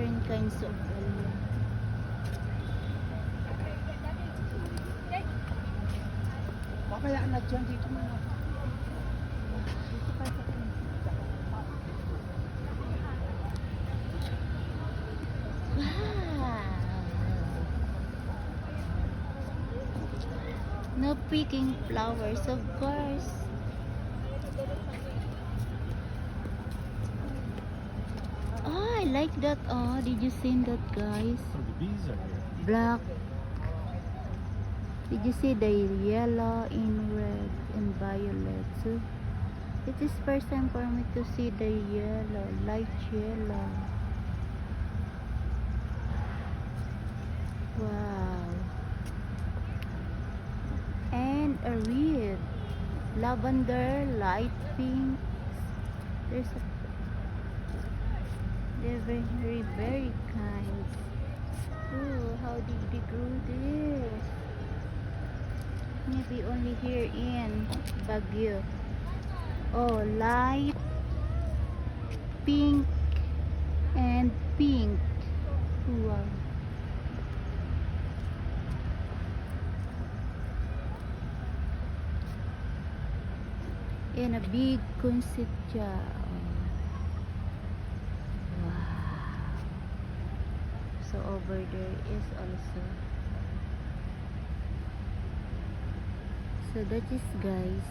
different kinds of dahlia. Kaya na dyan dito mga. Wow! No picking flowers, of course. Oh, I like that. Oh, did you see that, guys? So the bees are here. Black. Did you see the yellow in red and violet? So it is first time for me to see the yellow, light yellow. Wow. And a red, lavender, light pink. There's a, they're very, very kind. Oh, how did they grow this? Maybe only here in Baguio. Oh, light pink and pink. Wow. And a big conchita. Wow. So over there is also. So that is, guys,